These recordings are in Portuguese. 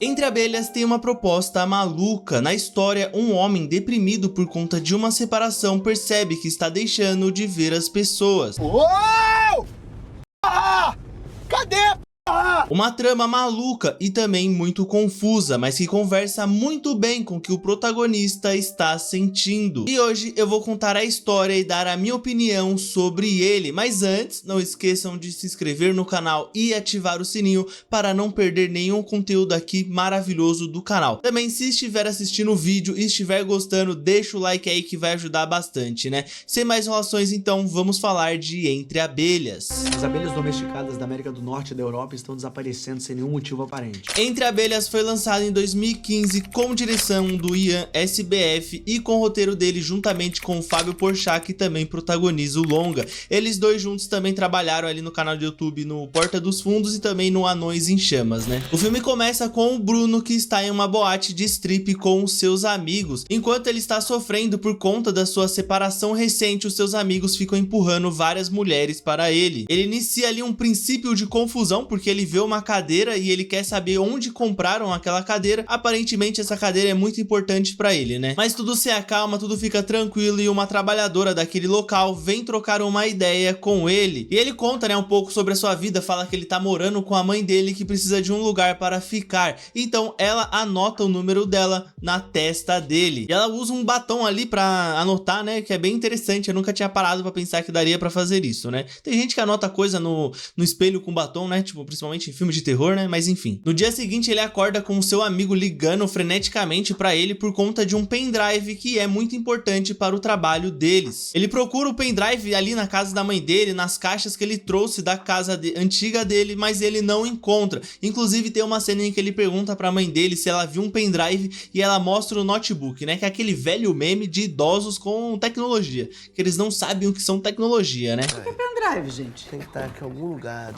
Entre Abelhas tem uma proposta maluca. Na história, um homem deprimido por conta de uma separação percebe que está deixando de ver as pessoas. Uou! Ah! Cadê? Uma trama maluca e também muito confusa, mas que conversa muito bem com o que o protagonista está sentindo. E hoje eu vou contar a história e dar a minha opinião sobre ele, mas antes, não esqueçam de se inscrever no canal e ativar o sininho para não perder nenhum conteúdo aqui maravilhoso do canal. Também, se estiver assistindo o vídeo e estiver gostando, deixa o like aí que vai ajudar bastante, né? Sem mais enrolações, então, vamos falar de Entre Abelhas. As abelhas domesticadas da América do Norte e da Europa estão desaparecendo sem nenhum motivo aparente. Entre Abelhas foi lançado em 2015 com direção do Ian SBF e com o roteiro dele juntamente com o Fábio Porchat, que também protagoniza o longa. Eles dois juntos também trabalharam ali no canal do YouTube no Porta dos Fundos e também no Anões em Chamas, né? O filme começa com o Bruno, que está em uma boate de strip com os seus amigos. Enquanto ele está sofrendo por conta da sua separação recente, os seus amigos ficam empurrando várias mulheres para ele. Ele inicia ali um princípio de confusão porque ele vê uma cadeira e ele quer saber onde compraram aquela cadeira. Aparentemente essa cadeira é muito importante pra ele, né? Mas tudo se acalma, tudo fica tranquilo e uma trabalhadora daquele local vem trocar uma ideia com ele. E ele conta, né, um pouco sobre a sua vida, fala que ele tá morando com a mãe dele que precisa de um lugar para ficar. Então ela anota o número dela na testa dele. E ela usa um batom ali pra anotar, né, que é bem interessante. Eu nunca tinha parado pra pensar que daria pra fazer isso, né? Tem gente que anota coisa no espelho com batom, né? Tipo, principalmente em filme de terror, né? Mas enfim. No dia seguinte ele acorda com o seu amigo ligando freneticamente pra ele por conta de um pendrive que é muito importante para o trabalho deles. Ele procura o pendrive ali na casa da mãe dele, nas caixas que ele trouxe da casa antiga dele, mas ele não encontra. Inclusive tem uma cena em que ele pergunta pra mãe dele se ela viu um pendrive e ela mostra o notebook, né? Que é aquele velho meme de idosos com tecnologia, que eles não sabem o que são tecnologia, né? Que pendrive, gente? Tem que estar aqui em algum lugar.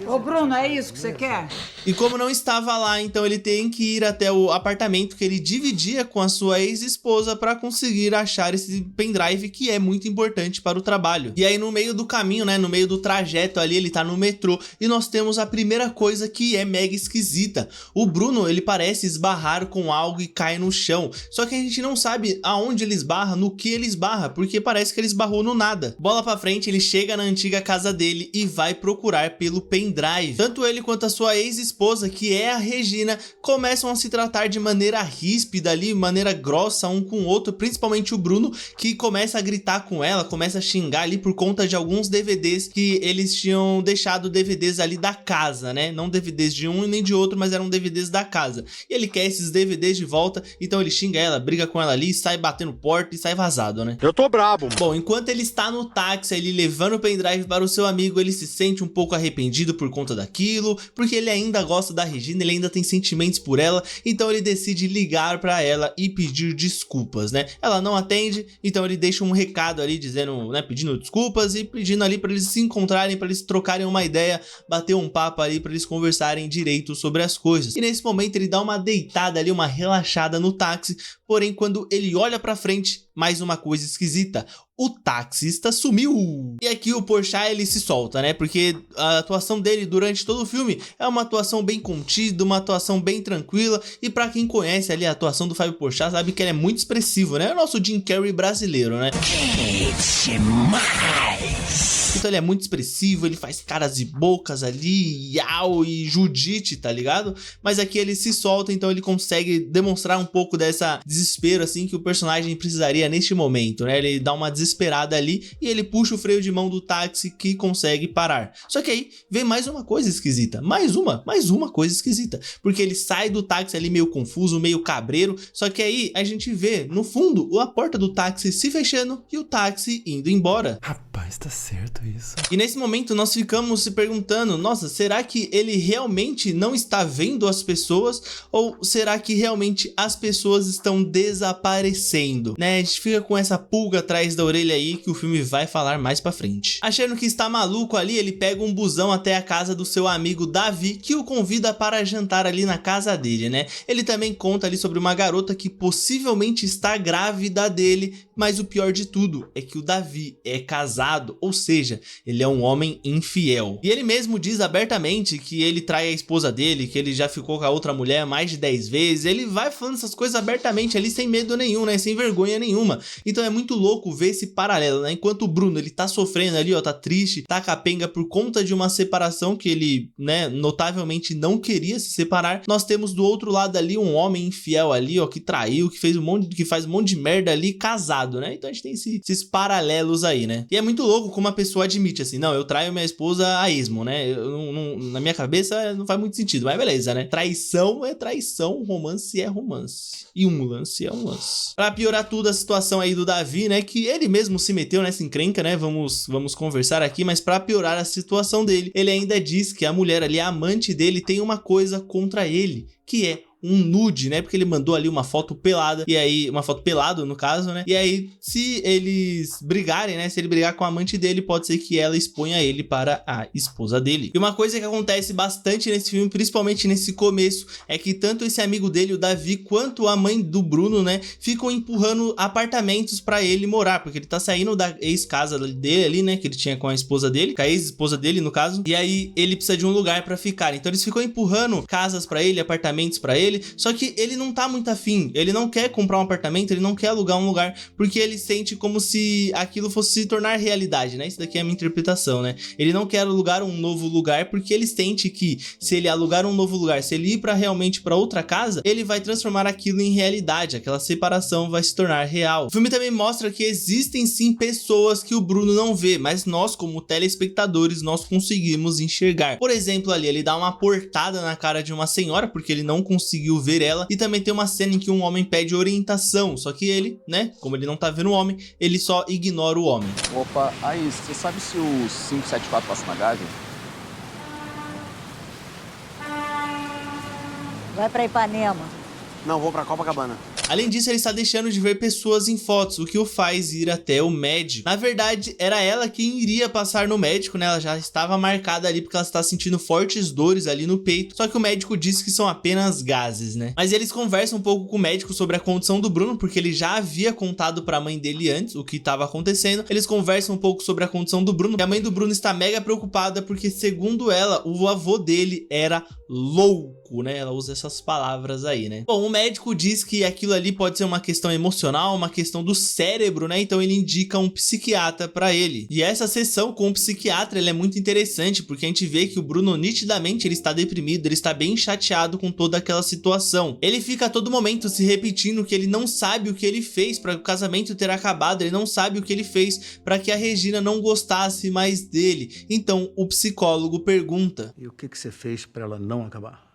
Ô, Bruno, é isso que você quer? E como não estava lá, então ele tem que ir até o apartamento que ele dividia com a sua ex-esposa para conseguir achar esse pendrive que é muito importante para o trabalho. E aí no meio do caminho, né, no meio do trajeto ali, ele tá no metrô e nós temos a primeira coisa que é mega esquisita. O Bruno, ele parece esbarrar com algo e cai no chão. Só que a gente não sabe aonde ele esbarra, no que ele esbarra, porque parece que ele esbarrou no nada. Bola pra frente, ele chega na antiga casa dele e vai procurar pelo pendrive. Tanto ele quanto a sua ex-esposa, que é a Regina, começam a se tratar de maneira ríspida ali, maneira grossa um com o outro, principalmente o Bruno, que começa a gritar com ela, começa a xingar ali por conta de alguns DVDs que eles tinham deixado, DVDs ali da casa, né? Não DVDs de um e nem de outro, mas eram DVDs da casa. E ele quer esses DVDs de volta, então ele xinga ela, briga com ela ali, sai batendo porta e sai vazado, né? Eu tô brabo. Bom, enquanto ele está no táxi, ele levando o pendrive para o seu amigo, ele se sente um pouco arrependido por conta daquilo, porque ele ainda gosta da Regina, ele ainda tem sentimentos por ela, então ele decide ligar para ela e pedir desculpas, né? Ela não atende, então ele deixa um recado ali dizendo, né, pedindo desculpas e pedindo ali para eles se encontrarem, para eles trocarem uma ideia, bater um papo ali, para eles conversarem direito sobre as coisas. E nesse momento ele dá uma deitada ali, uma relaxada no táxi, porém quando ele olha para frente, mais uma coisa esquisita. O taxista sumiu. E aqui o Porchat, ele se solta, né? Porque a atuação dele durante todo o filme é uma atuação bem contida, uma atuação bem tranquila. E pra quem conhece ali a atuação do Fábio Porchat, sabe que ele é muito expressivo, né? É o nosso Jim Carrey brasileiro, né? Então ele é muito expressivo, ele faz caras e bocas ali, iau e Judite, tá ligado? Mas aqui ele se solta, então ele consegue demonstrar um pouco dessa desespero, assim, que o personagem precisaria neste momento, né? Ele dá uma desesperada ali e ele puxa o freio de mão do táxi que consegue parar. Só que aí vem mais uma coisa esquisita, mais uma coisa esquisita, porque ele sai do táxi ali meio confuso, meio cabreiro, só que aí a gente vê no fundo a porta do táxi se fechando e o táxi indo embora. Rapaz, tá certo isso. E nesse momento nós ficamos se perguntando, nossa, será que ele realmente não está vendo as pessoas ou será que realmente as pessoas estão desaparecendo, né? A gente fica com essa pulga atrás da orelha aí que o filme vai falar mais pra frente. Achando que está maluco ali, ele pega um busão até a casa do seu amigo Davi, que o convida para jantar ali na casa dele, né? Ele também conta ali sobre uma garota que possivelmente está grávida dele, mas o pior de tudo é que o Davi é casado, ou seja, seja, ele é um homem infiel. E ele mesmo diz abertamente que ele trai a esposa dele, que ele já ficou com a outra mulher mais de 10 vezes. Ele vai falando essas coisas abertamente ali, sem medo nenhum, né? Sem vergonha nenhuma. Então é muito louco ver esse paralelo, né? Enquanto o Bruno, ele tá sofrendo ali, ó, tá triste, tá capenga por conta de uma separação que ele, né, notavelmente não queria se separar. Nós temos do outro lado ali um homem infiel ali, ó, que traiu, que faz um monte de merda ali, casado, né? Então a gente tem esses paralelos aí, né? E é muito louco como a pessoa admite assim, não, eu traio minha esposa a esmo, né? Na minha cabeça não faz muito sentido, mas beleza, né? Traição é traição, romance é romance. E um lance é um lance. Pra piorar tudo, a situação aí do Davi, né? Que ele mesmo se meteu nessa encrenca, né? Vamos conversar aqui, mas pra piorar a situação dele, ele ainda diz que a mulher ali, a amante dele, tem uma coisa contra ele, que é um nude, né? Porque ele mandou ali uma foto pelada, e aí, uma foto pelado no caso, né? E aí, se eles brigarem, né? Se ele brigar com a amante dele, pode ser que ela exponha ele para a esposa dele. E uma coisa que acontece bastante nesse filme, principalmente nesse começo, é que tanto esse amigo dele, o Davi, quanto a mãe do Bruno, né? Ficam empurrando apartamentos pra ele morar, porque ele tá saindo da ex-casa dele ali, né? Que ele tinha com a esposa dele, com a ex-esposa dele, no caso. E aí, ele precisa de um lugar pra ficar. Então, eles ficam empurrando casas pra ele, apartamentos pra ele. Só que ele não tá muito afim, ele não quer comprar um apartamento, ele não quer alugar um lugar, porque ele sente como se aquilo fosse se tornar realidade, né? Isso daqui é a minha interpretação, né? Ele não quer alugar um novo lugar, porque ele sente que se ele alugar um novo lugar, se ele ir realmente pra outra casa, ele vai transformar aquilo em realidade, aquela separação vai se tornar real. O filme também mostra que existem sim pessoas que o Bruno não vê, mas nós como telespectadores, nós conseguimos enxergar. Por exemplo, ali, ele dá uma portada na cara de uma senhora, porque ele não conseguiu ver ela, e também tem uma cena em que um homem pede orientação, só que ele, né, como ele não tá vendo o homem, ele só ignora o homem. Opa, aí, você sabe se o 574 passa na Gávea? Vai pra Ipanema. Não, vou pra Copacabana. Além disso, ele está deixando de ver pessoas em fotos, o que o faz ir até o médico. Na verdade, era ela quem iria passar no médico, né? Ela já estava marcada ali porque ela está sentindo fortes dores ali no peito. Só que o médico disse que são apenas gases, né? Mas eles conversam um pouco com o médico sobre a condição do Bruno, porque ele já havia contado para a mãe dele antes o que estava acontecendo. Eles conversam um pouco sobre a condição do Bruno. E a mãe do Bruno está mega preocupada porque, segundo ela, o avô dele era louco, né? Ela usa essas palavras aí, né? Bom, o médico diz que aquilo ali pode ser uma questão emocional, uma questão do cérebro, né? Então ele indica um psiquiatra pra ele. E essa sessão com o psiquiatra, ela é muito interessante, porque a gente vê que o Bruno nitidamente ele está deprimido, ele está bem chateado com toda aquela situação. Ele fica a todo momento se repetindo que ele não sabe o que ele fez para o casamento ter acabado, ele não sabe o que ele fez para que a Regina não gostasse mais dele. Então o psicólogo pergunta: E o que você fez pra ela não acabar?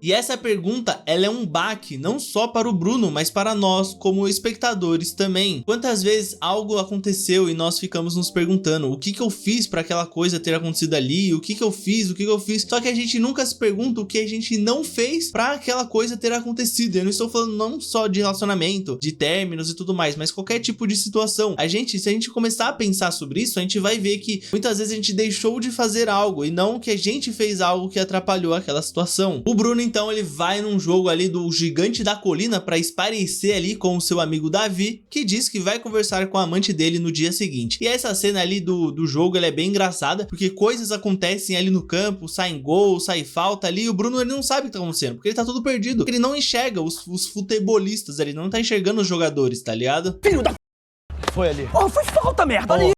E essa pergunta, ela é um baque, não só para o Bruno, mas para nós como espectadores também. Quantas vezes algo aconteceu e nós ficamos nos perguntando o que eu fiz para aquela coisa ter acontecido ali, o que eu fiz, só que a gente nunca se pergunta o que a gente não fez para aquela coisa ter acontecido. Eu não estou falando não só de relacionamento, de términos e tudo mais, mas qualquer tipo de situação. Se a gente começar a pensar sobre isso, a gente vai ver que muitas vezes a gente deixou de fazer algo e não que a gente fez algo que atrapalhou aquela situação. O Bruno, então, ele vai num jogo ali do Gigante da Colina para esparecer ali com o seu amigo Davi, que diz que vai conversar com a amante dele no dia seguinte. E essa cena ali do jogo, ela é bem engraçada, porque coisas acontecem ali no campo, saem gol, sai falta ali, e o Bruno, ele não sabe o que tá acontecendo, porque ele tá todo perdido, ele não enxerga os futebolistas ali, não tá enxergando os jogadores, tá ligado? Filho da... Foi ali. Oh, foi falta, merda. Olha.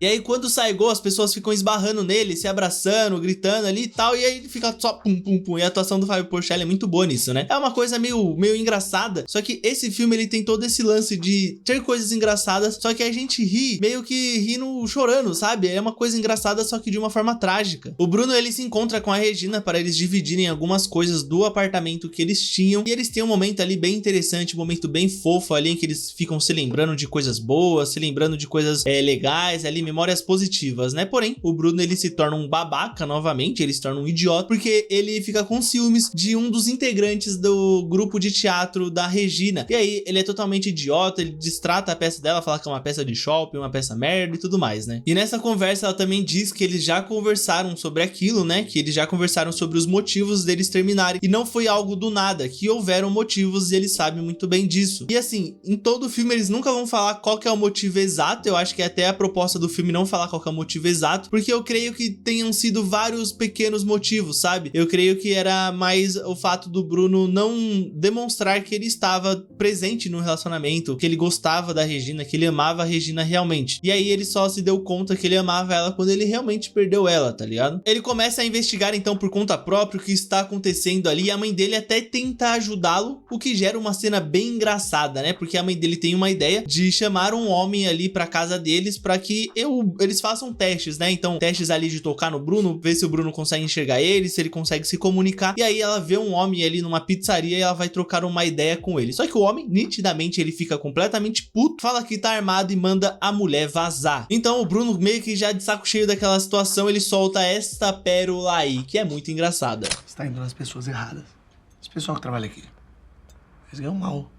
E aí quando sai gol, as pessoas ficam esbarrando nele, se abraçando, gritando ali e tal, e aí ele fica só pum pum pum. E a atuação do Fábio Porchat é muito boa nisso, né? É uma coisa meio engraçada, só que esse filme ele tem todo esse lance de ter coisas engraçadas, só que a gente ri, meio que rindo chorando, sabe? É uma coisa engraçada, só que de uma forma trágica. O Bruno, ele se encontra com a Regina para eles dividirem algumas coisas do apartamento que eles tinham, e eles têm um momento ali bem interessante, um momento bem fofo ali, em que eles ficam se lembrando de coisas boas, se lembrando de coisas legais ali memórias positivas, né? Porém, o Bruno ele se torna um babaca novamente, ele se torna um idiota, porque ele fica com ciúmes de um dos integrantes do grupo de teatro da Regina. E aí, ele é totalmente idiota, ele destrata a peça dela, fala que é uma peça de shopping, uma peça merda e tudo mais, né? E nessa conversa, ela também diz que eles já conversaram sobre aquilo, né? Que eles já conversaram sobre os motivos deles terminarem. E não foi algo do nada, que houveram motivos e eles sabem muito bem disso. E assim, em todo o filme eles nunca vão falar qual que é o motivo exato. Eu acho que é até a proposta do filme não falar qual que é o motivo exato, porque eu creio que tenham sido vários pequenos motivos, sabe? Eu creio que era mais o fato do Bruno não demonstrar que ele estava presente no relacionamento, que ele gostava da Regina, que ele amava a Regina realmente. E aí ele só se deu conta que ele amava ela quando ele realmente perdeu ela, tá ligado? Ele começa a investigar então por conta própria o que está acontecendo ali, e a mãe dele até tenta ajudá-lo, o que gera uma cena bem engraçada, né? Porque a mãe dele tem uma ideia de chamar um homem ali pra casa deles pra que eles façam testes, né? Então, testes ali de tocar no Bruno, ver se o Bruno consegue enxergar ele, se ele consegue se comunicar. E aí ela vê um homem ali numa pizzaria e ela vai trocar uma ideia com ele. Só que o homem, nitidamente, ele fica completamente puto, fala que tá armado e manda a mulher vazar. Então o Bruno, meio que já de saco cheio daquela situação, ele solta esta pérola aí, que é muito engraçada. Você tá indo nas pessoas erradas. Esse pessoal que trabalha aqui, eles ganham mal.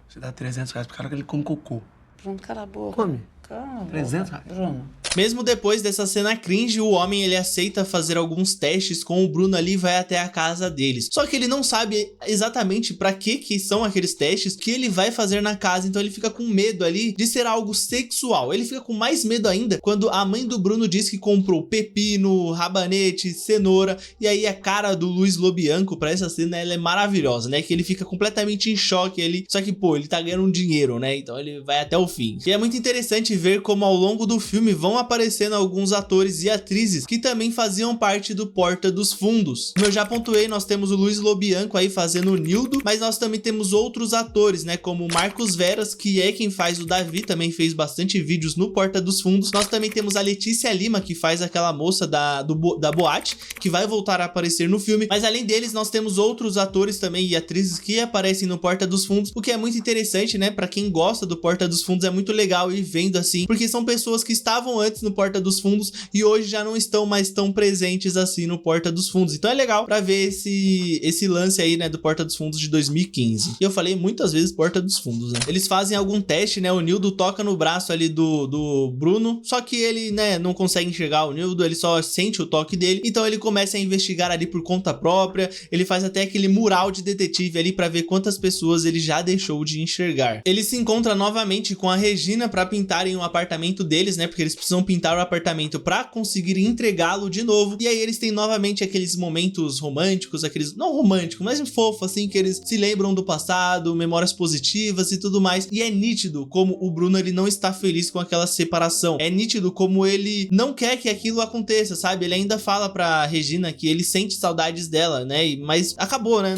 Você dá 300 reais pro cara que ele come cocô. Bruno, cala a boca. Come. Cala a boca. 300 reais. Bruno. Mesmo depois dessa cena cringe, o homem ele aceita fazer alguns testes com o Bruno ali e vai até a casa deles. Só que ele não sabe exatamente pra que são aqueles testes que ele vai fazer na casa, então ele fica com medo ali de ser algo sexual. Ele fica com mais medo ainda quando a mãe do Bruno diz que comprou pepino, rabanete, cenoura, e aí a cara do Luiz Lobianco pra essa cena ela é maravilhosa, né? Que ele fica completamente em choque ali, só que pô, ele tá ganhando um dinheiro, né? Então ele vai até o fim. E é muito interessante ver como ao longo do filme vão aparecendo alguns atores e atrizes que também faziam parte do Porta dos Fundos. Como eu já pontuei, nós temos o Luiz Lobianco aí fazendo o Nildo, mas nós também temos outros atores, né, como o Marcos Veras, que é quem faz o Davi, também fez bastante vídeos no Porta dos Fundos. Nós também temos a Letícia Lima, que faz aquela moça da boate, que vai voltar a aparecer no filme, mas além deles nós temos outros atores também e atrizes que aparecem no Porta dos Fundos, o que é muito interessante, né, pra quem gosta do Porta dos Fundos é muito legal ir vendo assim, porque são pessoas que estavam antes no Porta dos Fundos e hoje já não estão mais tão presentes assim no Porta dos Fundos. Então é legal pra ver esse lance aí, né, do Porta dos Fundos de 2015. E eu falei muitas vezes Porta dos Fundos, né? Eles fazem algum teste, né? O Nildo toca no braço ali do Bruno, só que ele, né, não consegue enxergar o Nildo, ele só sente o toque dele. Então ele começa a investigar ali por conta própria. Ele faz até aquele mural de detetive ali pra ver quantas pessoas ele já deixou de enxergar. Ele se encontra novamente com a Regina pra pintarem o apartamento deles, né? Porque eles precisam pintar o apartamento pra conseguir entregá-lo de novo. E aí eles têm novamente aqueles momentos românticos, aqueles, não românticos, mas fofo assim, que eles se lembram do passado, memórias positivas e tudo mais. E é nítido como o Bruno ele não está feliz com aquela separação. É nítido como ele não quer que aquilo aconteça, sabe? Ele ainda fala pra Regina que ele sente saudades dela, né? Mas acabou, né?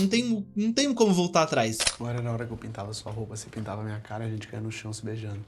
Não tem como voltar atrás. Agora na hora que eu pintava sua roupa, você pintava a minha cara, a gente caía no chão se beijando.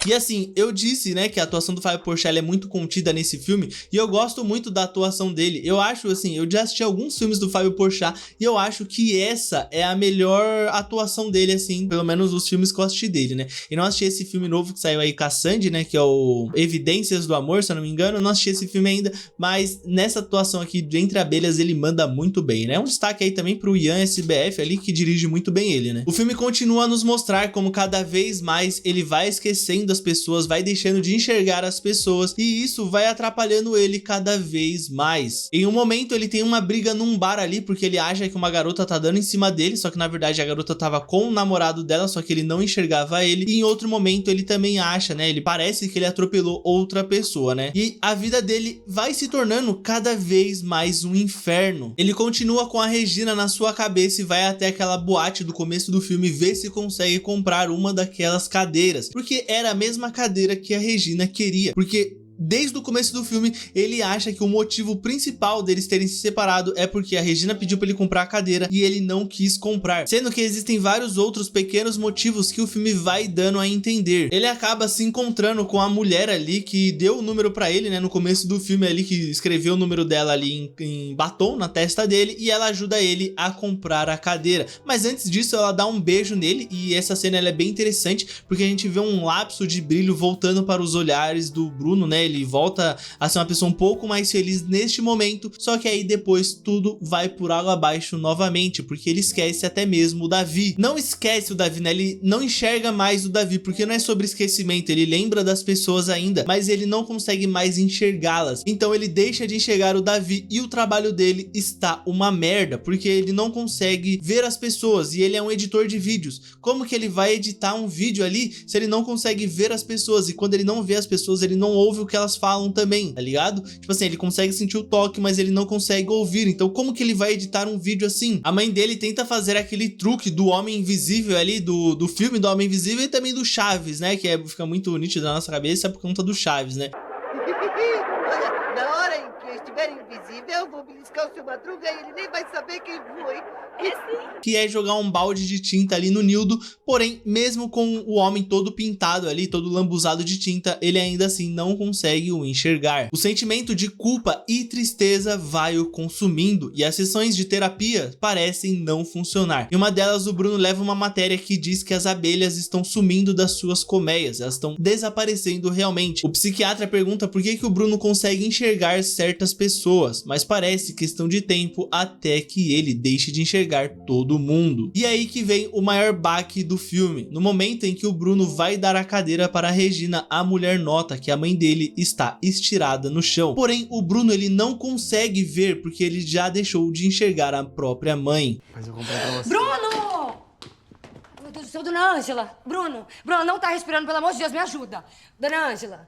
E assim, eu disse, né, que a atuação do Fábio Porchat é muito contida nesse filme, e eu gosto muito da atuação dele. Eu acho, assim, eu já assisti alguns filmes do Fábio Porchat, e eu acho que essa é a melhor atuação dele, assim, pelo menos os filmes que eu assisti dele, né. E não assisti esse filme novo que saiu aí com a Sandy, né, que é o Evidências do Amor, se eu não me engano, eu não assisti esse filme ainda, mas nessa atuação aqui de Entre Abelhas ele manda muito bem, né. Um destaque aí também pro Ian SBF ali, que dirige muito bem ele, né. O filme continua a nos mostrar como cada vez mais ele vai esquecendo as pessoas, vai deixando de enxergar as pessoas, e isso vai atrapalhando ele cada vez mais. Em um momento ele tem uma briga num bar ali, porque ele acha que uma garota tá dando em cima dele, só que na verdade a garota tava com o namorado dela, só que ele não enxergava ele. E em outro momento ele também acha, né, ele parece que ele atropelou outra pessoa, né, e a vida dele vai se tornando cada vez mais um inferno. Ele continua com a Regina na sua cabeça e vai até aquela boate do começo do filme ver se consegue comprar uma daquelas cadeiras, porque era a mesma cadeira que a Regina queria, porque desde o começo do filme, ele acha que o motivo principal deles terem se separado é porque a Regina pediu pra ele comprar a cadeira e ele não quis comprar, sendo que existem vários outros pequenos motivos que o filme vai dando a entender. Ele acaba se encontrando com a mulher ali que deu o número pra ele, né, no começo do filme ali, que escreveu o número dela ali em batom na testa dele, e ela ajuda ele a comprar a cadeira. Mas antes disso, ela dá um beijo nele, e essa cena ela é bem interessante, porque a gente vê um lapso de brilho voltando para os olhares do Bruno, né, ele volta a ser uma pessoa um pouco mais feliz neste momento, só que aí depois tudo vai por água abaixo novamente, porque ele esquece até mesmo o Davi. Não esquece o Davi, né, ele não enxerga mais o Davi, porque não é sobre esquecimento, ele lembra das pessoas ainda, mas ele não consegue mais enxergá-las. Então ele deixa de enxergar o Davi e o trabalho dele está uma merda, porque ele não consegue ver as pessoas e ele é um editor de vídeos. Como que ele vai editar um vídeo ali se ele não consegue ver as pessoas? E quando ele não vê as pessoas, ele não ouve o que elas falam também, tá ligado? Tipo assim, ele consegue sentir o toque, mas ele não consegue ouvir. Então como que ele vai editar um vídeo assim? A mãe dele tenta fazer aquele truque do Homem Invisível ali, do filme do Homem Invisível e também do Chaves, né? Que fica muito nítido na nossa cabeça por conta do Chaves, né? Olha, na hora em que eu estiver invisível, eu vou beliscar o seu Madruga e ele nem vai saber quem foi. Que é jogar um balde de tinta ali no Nildo, porém, mesmo com o homem todo pintado ali, todo lambuzado de tinta, ele ainda assim não consegue o enxergar. O sentimento de culpa e tristeza vai o consumindo, e as sessões de terapia parecem não funcionar. Em uma delas, o Bruno leva uma matéria que diz que as abelhas estão sumindo das suas colmeias, elas estão desaparecendo realmente. O psiquiatra pergunta por que o Bruno consegue enxergar certas pessoas, mas parece questão de tempo até que ele deixe de enxergar todo mundo. E é aí que vem o maior baque do filme. No momento em que o Bruno vai dar a cadeira para a Regina, a mulher nota que a mãe dele está estirada no chão. Porém, o Bruno ele não consegue ver porque ele já deixou de enxergar a própria mãe. Mas eu comprei pra você. Bruno! Meu Deus do céu, dona Ângela! Bruno, não tá respirando, pelo amor de Deus, me ajuda! Dona Ângela!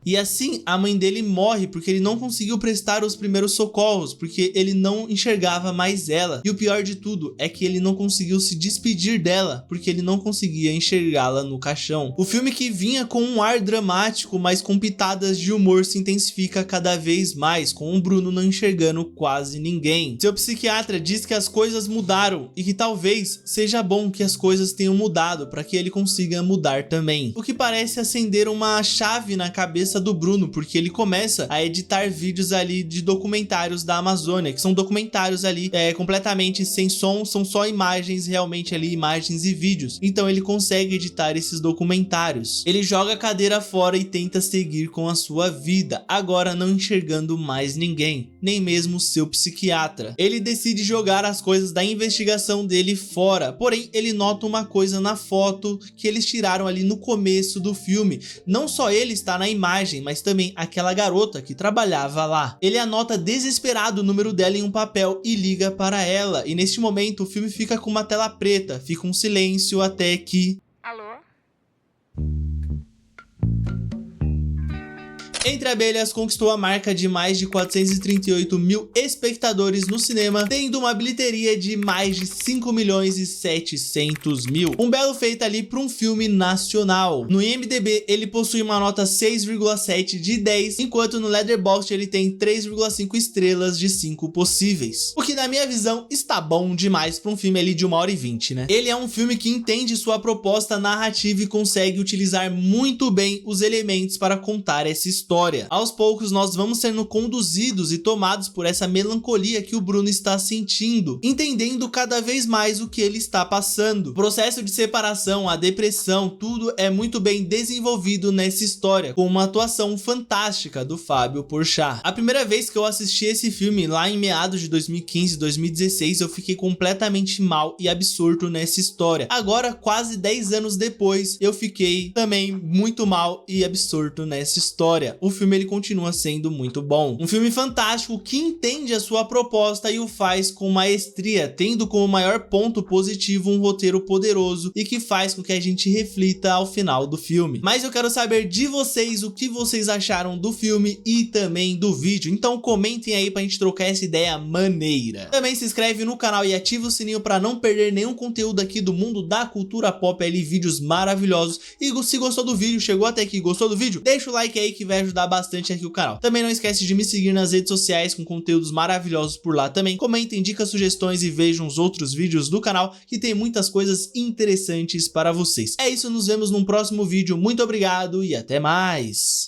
E assim, a mãe dele morre porque ele não conseguiu prestar os primeiros socorros, porque ele não enxergava mais ela. E o pior de tudo é que ele não conseguiu se despedir dela, porque ele não conseguia enxergá-la no caixão. O filme, que vinha com um ar dramático, mas com pitadas de humor, se intensifica cada vez mais, com o Bruno não enxergando quase ninguém. Seu psiquiatra diz que as coisas mudaram e que talvez seja bom que as coisas tenham mudado, para que ele consiga mudar também. O que parece acender uma chave na cabeça do Bruno, porque ele começa a editar vídeos ali de documentários da Amazônia, que são documentários ali completamente sem som, são só imagens, realmente ali imagens e vídeos. Então ele consegue editar esses documentários. Ele joga a cadeira fora e tenta seguir com a sua vida, agora não enxergando mais ninguém, nem mesmo seu psiquiatra. Ele decide jogar as coisas da investigação dele fora, porém ele nota uma coisa na foto que eles tiraram ali no começo do filme. Não só ele está na imagem, mas também aquela garota que trabalhava lá. Ele anota desesperado o número dela em um papel e liga para ela. E neste momento o filme fica com uma tela preta, fica um silêncio até que... Alô? Entre Abelhas conquistou a marca de mais de 438 mil espectadores no cinema, tendo uma bilheteria de mais de 5.700.000. Um belo feito ali para um filme nacional. No IMDb ele possui uma nota 6,7 de 10, enquanto no Letterboxd ele tem 3,5 estrelas de 5 possíveis. O que na minha visão está bom demais para um filme ali de 1h20, né? Ele é um filme que entende sua proposta narrativa e consegue utilizar muito bem os elementos para contar essa história. Aos poucos nós vamos sendo conduzidos e tomados por essa melancolia que o Bruno está sentindo, entendendo cada vez mais o que ele está passando. O processo de separação, a depressão, tudo é muito bem desenvolvido nessa história, com uma atuação fantástica do Fábio Porchat. A primeira vez que eu assisti esse filme, lá em meados de 2015, 2016, eu fiquei completamente mal e absorto nessa história. Agora, quase 10 anos depois, eu fiquei também muito mal e absorto nessa história. o filme ele continua sendo muito bom. Um filme fantástico que entende a sua proposta e o faz com maestria, tendo como maior ponto positivo um roteiro poderoso e que faz com que a gente reflita ao final do filme. Mas eu quero saber de vocês o que vocês acharam do filme e também do vídeo, então comentem aí pra gente trocar essa ideia maneira. Também se inscreve no canal e ativa o sininho pra não perder nenhum conteúdo aqui do mundo da cultura pop, ali vídeos maravilhosos. E se gostou do vídeo, chegou até aqui, gostou do vídeo? Deixa o like aí que vai ajudar bastante aqui o canal. Também não esquece de me seguir nas redes sociais com conteúdos maravilhosos por lá também. Comentem dicas, sugestões e vejam os outros vídeos do canal que tem muitas coisas interessantes para vocês. É isso, nos vemos num próximo vídeo. Muito obrigado e até mais!